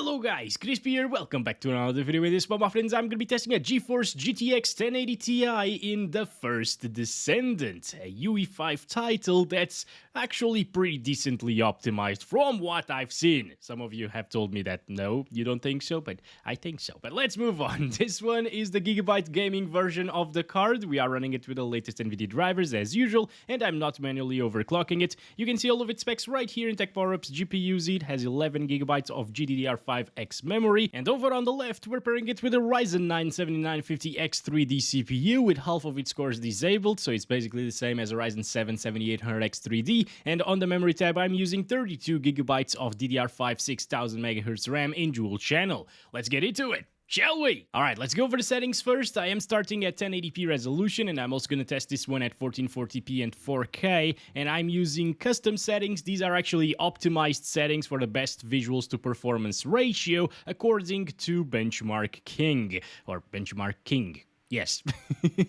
Hello guys, Crispy here, welcome back to another video. With this one, my friends, I'm going to be testing a GeForce GTX 1080 Ti in the First Descendant, a UE5 title that's actually pretty decently optimized from what I've seen. Some of you have told me that no, you don't think so, but I think so. But let's move on. This one is the Gigabyte gaming version of the card. We are running it with the latest Nvidia drivers as usual, and I'm not manually overclocking it. You can see all of its specs right here in Tech Power-Up's GPU Z. It has 11 gigabytes of GDDR5X memory, and over on the left we're pairing it with a Ryzen 9 7950X 3D CPU with half of its cores disabled, so it's basically the same as a Ryzen 7 7800X 3D, and on the memory tab I'm using 32 gigabytes of DDR5 6000 MHz RAM in dual channel. Let's get into it, shall we? Alright, let's go over the settings first. I am starting at 1080p resolution, and I'm also going to test this one at 1440p and 4K, and I'm using custom settings. These are actually optimized settings for the best visuals to performance ratio according to Benchmark King, or Benchmark King. Yes.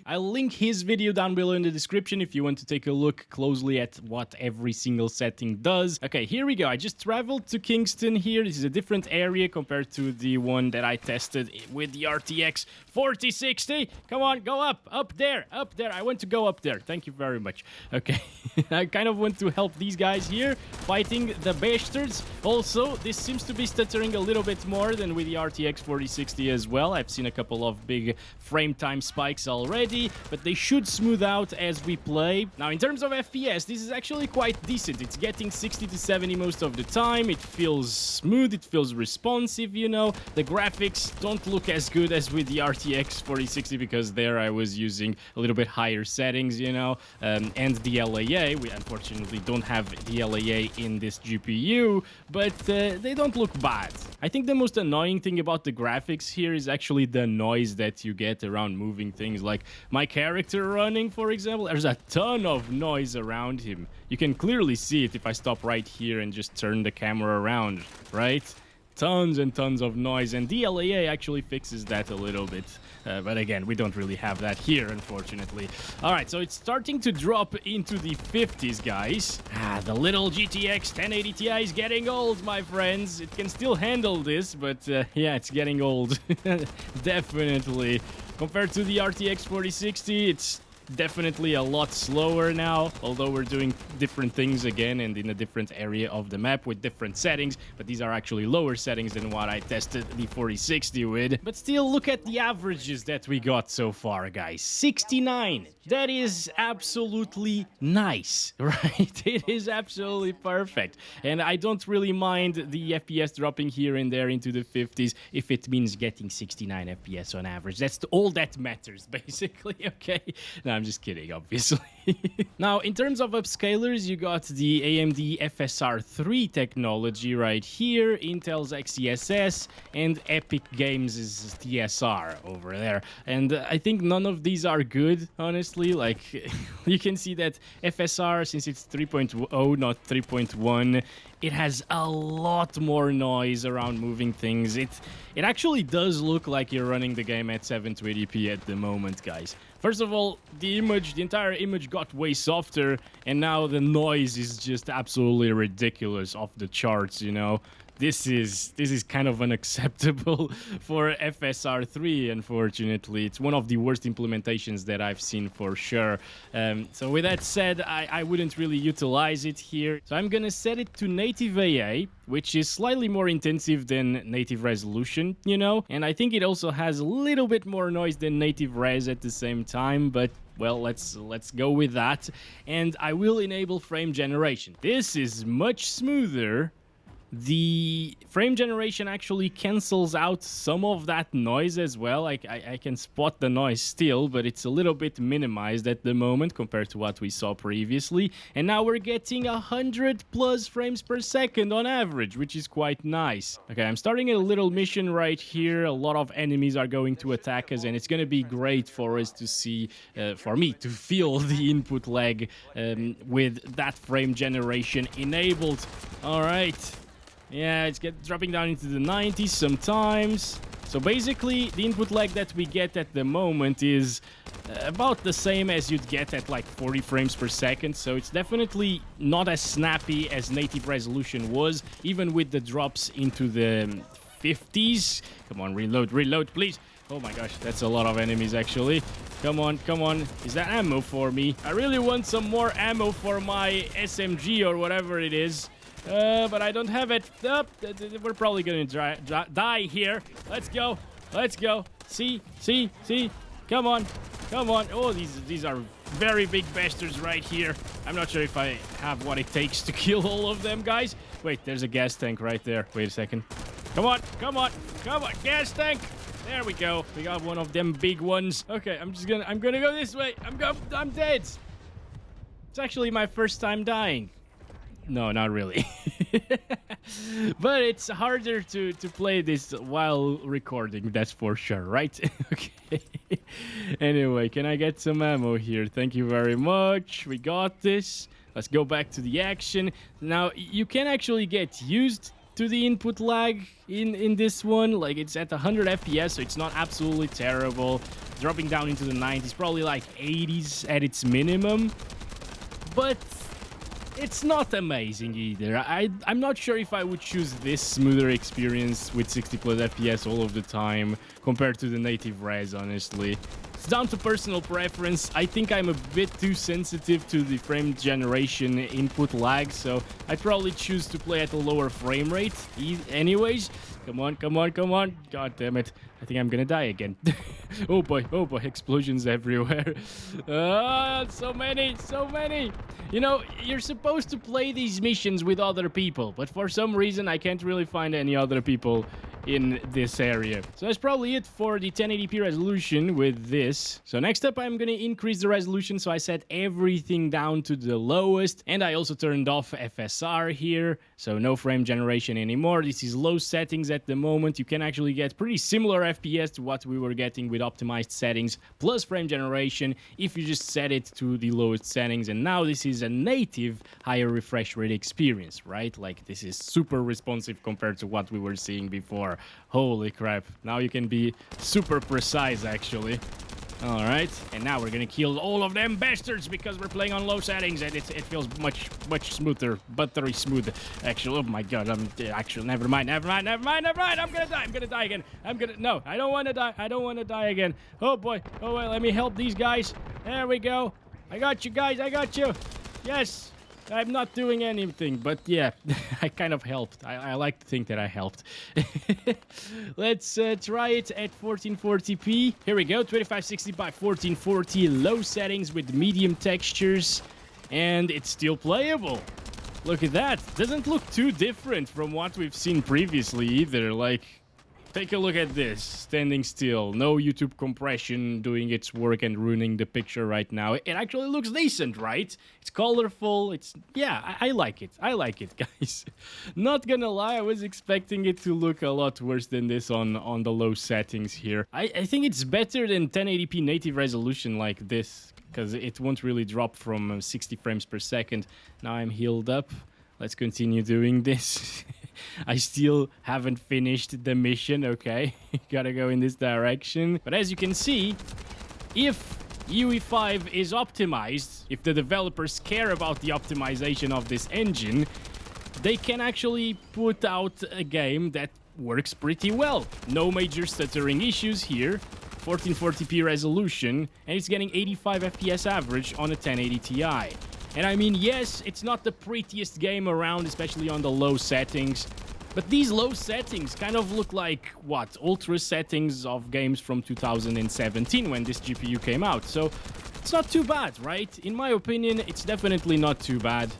I'll link his video down below in the description if you want to take a look closely at what every single setting does. Okay, here we go. I just traveled to Kingston here. This is a different area compared to the one that I tested with the RTX 4060. Come on, go up there, up there. I want to go up there. Thank you very much. Okay, I kind of want to help these guys here fighting the bastards. Also, this seems to be stuttering a little bit more than with the RTX 4060 as well. I've seen a couple of big frame time spikes already, but they should smooth out as we play. Now, in terms of FPS, this is actually quite decent. It's getting 60 to 70 most of the time. It feels smooth, it feels responsive, you know. The graphics don't look as good as with the RTX 4060 because there I was using a little bit higher settings, you know, and the LAA. We unfortunately don't have the LAA in this GPU, but they don't look bad. I think the most annoying thing about the graphics here is actually the noise that you get around moving things. Like my character running, for example, there's a ton of noise around him. You can clearly see it if I stop right here and just turn the camera around, right? Tons and tons of noise, and the LAA actually fixes that a little bit. But again, we don't really have that here, unfortunately. Alright, so it's starting to drop into the 50s, guys. The little GTX 1080 Ti is getting old, my friends. It can still handle this, but yeah, it's getting old. Definitely. Compared to the RTX 4060, it's definitely a lot slower now, although we're doing different things again and in a different area of the map with different settings, but these are actually lower settings than what I tested the 4060 with. But still, look at the averages that we got so far, guys. 69. That is absolutely nice, right? It is absolutely perfect, and I don't really mind the FPS dropping here and there into the 50s if it means getting 69 FPS on average. That's all that matters, basically, okay? No, I'm just kidding, obviously. Now, in terms of upscalers, you got the AMD FSR 3 technology right here, Intel's XeSS, and Epic Games' TSR over there. And I think none of these are good, honestly. Like, you can see that FSR, since it's 3.0, not 3.1, it has a lot more noise around moving things. It actually does look like you're running the game at 720p at the moment, guys. First of all, the entire image got way softer, and now the noise is just absolutely ridiculous, off the charts, you know. This is kind of unacceptable for FSR 3, unfortunately. It's one of the worst implementations that I've seen for sure. So with that said, I wouldn't really utilize it here. So I'm gonna set it to native AA, which is slightly more intensive than native resolution, you know? And I think it also has a little bit more noise than native res at the same time, but well, let's go with that. And I will enable frame generation. This is much smoother. The frame generation actually cancels out some of that noise as well. I can spot the noise still, but it's a little bit minimized at the moment compared to what we saw previously. And now we're getting 100 plus frames per second on average, which is quite nice. Okay, I'm starting a little mission right here. A lot of enemies are going to attack us, and it's going to be great for us to see, for me to feel the input lag with that frame generation enabled. All right. Yeah, it's dropping down into the 90s sometimes. So basically, the input lag that we get at the moment is about the same as you'd get at like 40 frames per second. So it's definitely not as snappy as native resolution was, even with the drops into the 50s. Come on, reload, please. Oh my gosh, that's a lot of enemies, actually. Come on. Is that ammo for me? I really want some more ammo for my SMG or whatever it is. But I don't have it. We're probably gonna die here. Let's go. See. Come on. Oh, these are very big bastards right here. I'm not sure if I have what it takes to kill all of them, guys. Wait, there's a gas tank right there. Wait a second. Come on. Gas tank. There we go. We got one of them big ones. Okay, I'm gonna go this way. I'm dead. It's actually my first time dying. No, not really. But it's harder to play this while recording, that's for sure, right? Okay. Anyway, can I get some ammo here? Thank you very much. We got this. Let's go back to the action. Now, you can actually get used to the input lag in this one. Like, it's at 100 FPS, so it's not absolutely terrible. Dropping down into the 90s, probably like 80s at its minimum. But it's not amazing either. I'm not sure if I would choose this smoother experience with 60 plus FPS all of the time compared to the native res, honestly. It's down to personal preference. I think I'm a bit too sensitive to the frame generation input lag, so I'd probably choose to play at a lower frame rate anyways. Come on. God damn it. I think I'm gonna die again. Oh boy, explosions everywhere. So many. You know, you're supposed to play these missions with other people, but for some reason I can't really find any other people in this area. So that's probably it for the 1080p resolution with this. So next up, I'm gonna increase the resolution, so I set everything down to the lowest, and I also turned off FSR here, so no frame generation anymore. This is low settings at the moment. You can actually get pretty similar FPS to what we were getting with optimized settings plus frame generation if you just set it to the lowest settings. And now this is a native higher refresh rate experience, right? Like, this is super responsive compared to what we were seeing before. Holy crap, now you can be super precise, actually. All right, and now we're gonna kill all of them bastards because we're playing on low settings, and it feels much smoother, buttery smooth. Actually, oh my god, actually, never mind. I'm gonna die again. No, I don't want to die again. Oh boy, let me help these guys. There we go. I got you guys. Yes. I'm not doing anything, but yeah, I kind of helped. I like to think that I helped. Let's try it at 1440p. Here we go, 2560 by 1440, low settings with medium textures, and it's still playable. Look at that. Doesn't look too different from what we've seen previously either. Like, take a look at this, standing still, no YouTube compression doing its work and ruining the picture right now. It actually looks decent, right? It's colorful, yeah, I like it, guys. Not gonna lie, I was expecting it to look a lot worse than this on the low settings here. I think it's better than 1080p native resolution like this, because it won't really drop from 60 frames per second. Now I'm healed up. Let's continue doing this. I still haven't finished the mission, okay? Gotta go in this direction. But as you can see, if UE5 is optimized, if the developers care about the optimization of this engine, they can actually put out a game that works pretty well. No major stuttering issues here. 1440p resolution, and it's getting 85 FPS average on a 1080 Ti. And I mean, yes, it's not the prettiest game around, especially on the low settings. But these low settings kind of look like, what, ultra settings of games from 2017 when this GPU came out. So it's not too bad, right? In my opinion, it's definitely not too bad.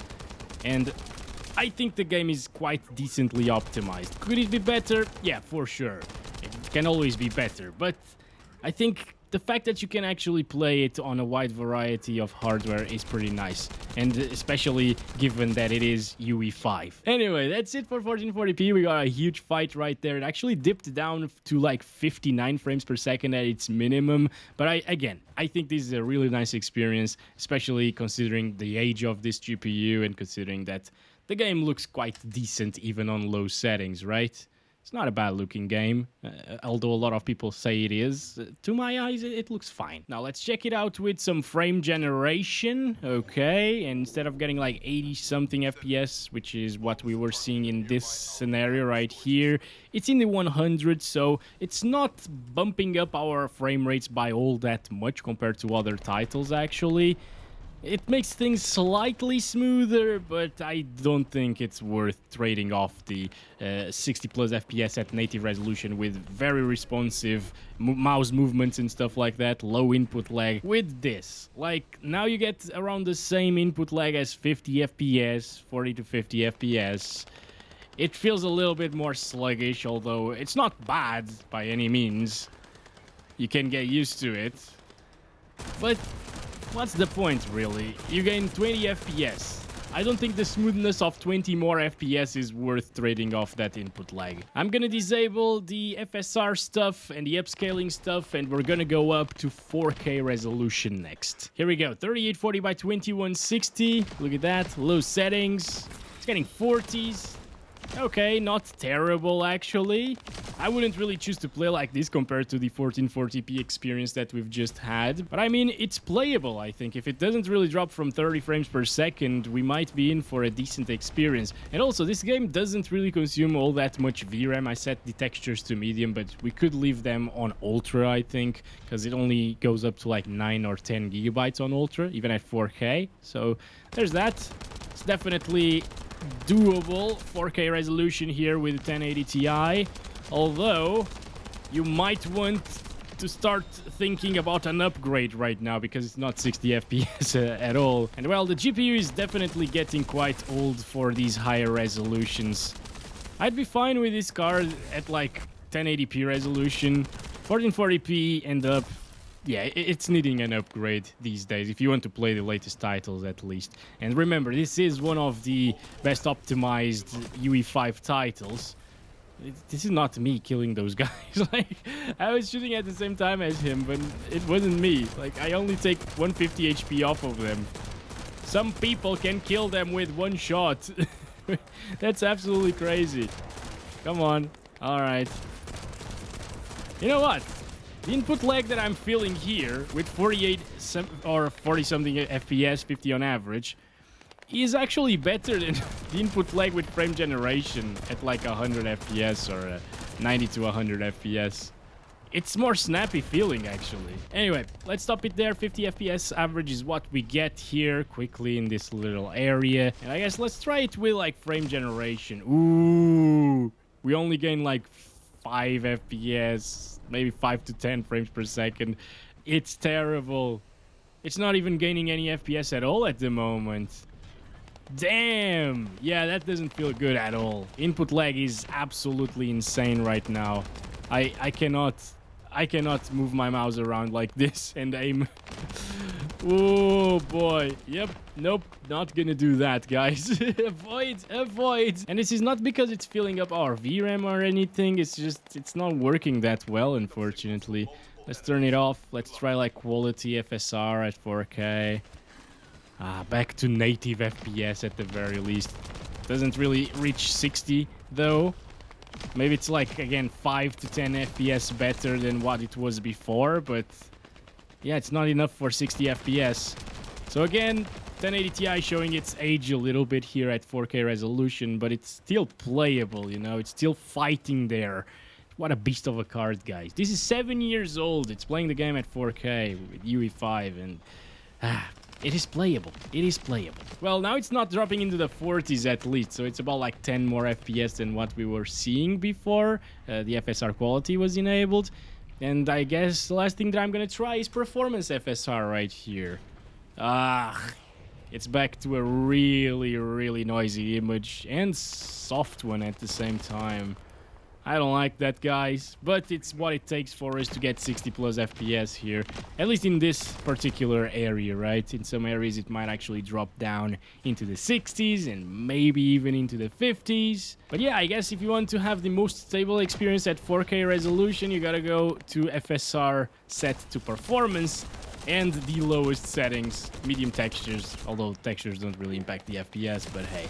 And I think the game is quite decently optimized. Could it be better? Yeah, for sure. It can always be better. But I think the fact that you can actually play it on a wide variety of hardware is pretty nice, and especially given that it is UE5. Anyway, that's it for 1440p. We got a huge fight right there. It actually dipped down to like 59 frames per second at its minimum, but I think this is a really nice experience, especially considering the age of this GPU and considering that the game looks quite decent even on low settings, right? It's not a bad looking game, although a lot of people say it is. To my eyes, it looks fine. Now let's check it out with some frame generation. Okay, and instead of getting like 80 something FPS, which is what we were seeing in this scenario right here, it's in the 100, so it's not bumping up our frame rates by all that much compared to other titles actually. It makes things slightly smoother, but I don't think it's worth trading off the 60 plus FPS at native resolution with very responsive mouse movements and stuff like that, low input lag with this. Like, now you get around the same input lag as 50 FPS, 40 to 50 FPS. It feels a little bit more sluggish, although it's not bad by any means. You can get used to it. But what's the point, really? You gain 20 FPS. I don't think the smoothness of 20 more FPS is worth trading off that input lag. I'm gonna disable the FSR stuff and the upscaling stuff, and we're gonna go up to 4K resolution next. Here we go, 3840 by 2160. Look at that, low settings. It's getting 40s. Okay, not terrible actually. I wouldn't really choose to play like this compared to the 1440p experience that we've just had. But I mean, it's playable, I think. If it doesn't really drop from 30 frames per second, we might be in for a decent experience. And also, this game doesn't really consume all that much VRAM. I set the textures to medium, but we could leave them on ultra, I think, because it only goes up to like 9 or 10 gigabytes on ultra, even at 4K. So there's that. It's definitely doable 4K resolution here with 1080 Ti, although you might want to start thinking about an upgrade right now because it's not 60 FPS at all. And well, the GPU is definitely getting quite old for these higher resolutions. I'd be fine with this card at like 1080p resolution, 1440p and up. Yeah, it's needing an upgrade these days, if you want to play the latest titles at least. And remember, this is one of the best optimized UE5 titles. This is not me killing those guys. Like, I was shooting at the same time as him, but it wasn't me. Like, I only take 150 HP off of them. Some people can kill them with one shot. That's absolutely crazy. Come on. Alright. You know what? The input lag that I'm feeling here with 48 or 40 something FPS, 50 on average, is actually better than the input lag with frame generation at like 100 FPS or 90 to 100 FPS. It's more snappy feeling actually. Anyway, let's stop it there. 50 FPS average is what we get here quickly in this little area. And I guess let's try it with like frame generation. Ooh, we only gain like 5 FPS. Maybe 5 to 10 frames per second. It's terrible. It's not even gaining any FPS at all at the moment. Damn. Yeah, that doesn't feel good at all. Input lag is absolutely insane right now. I cannot move my mouse around like this and aim. Oh boy. Yep. Nope. Not gonna do that, guys. Avoid. And this is not because it's filling up our VRAM or anything. It's just, it's not working that well, unfortunately. Let's turn it off. Let's try like quality FSR at 4K. Back to native FPS at the very least. Doesn't really reach 60 though. Maybe it's like, again, 5 to 10 FPS better than what it was before, but yeah, it's not enough for 60 FPS. So again, 1080 Ti showing its age a little bit here at 4K resolution, but it's still playable, you know? It's still fighting there. What a beast of a card, guys. This is 7 years old. It's playing the game at 4K with UE5, and it is playable. It is playable. Well, now it's not dropping into the 40s at least, so it's about like 10 more FPS than what we were seeing before the FSR quality was enabled. And I guess the last thing that I'm gonna try is performance FSR right here. It's back to a really noisy image and soft one at the same time. I don't like that, guys, but it's what it takes for us to get 60 plus FPS here. At least in this particular area, right? In some areas it might actually drop down into the 60s and maybe even into the 50s. But yeah, I guess if you want to have the most stable experience at 4K resolution, you gotta go to FSR set to performance and the lowest settings, medium textures, although textures don't really impact the FPS, but hey.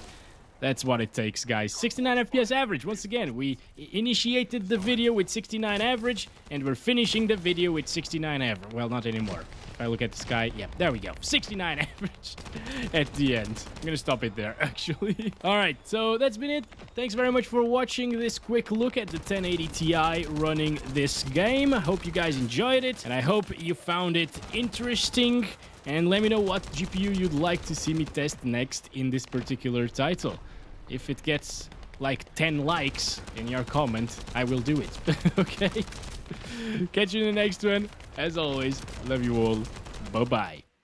That's what it takes, guys. 69 FPS average. Once again, we initiated the video with 69 average, and we're finishing the video with 69 average. Well, not anymore. If I look at the sky, yeah, there we go. 69 average at the end. I'm gonna stop it there, actually. All right, so that's been it. Thanks very much for watching this quick look at the 1080 Ti running this game. I hope you guys enjoyed it, and I hope you found it interesting. And let me know what GPU you'd like to see me test next in this particular title. If it gets like 10 likes in your comment, I will do it. Okay? Catch you in the next one. As always, love you all. Bye-bye.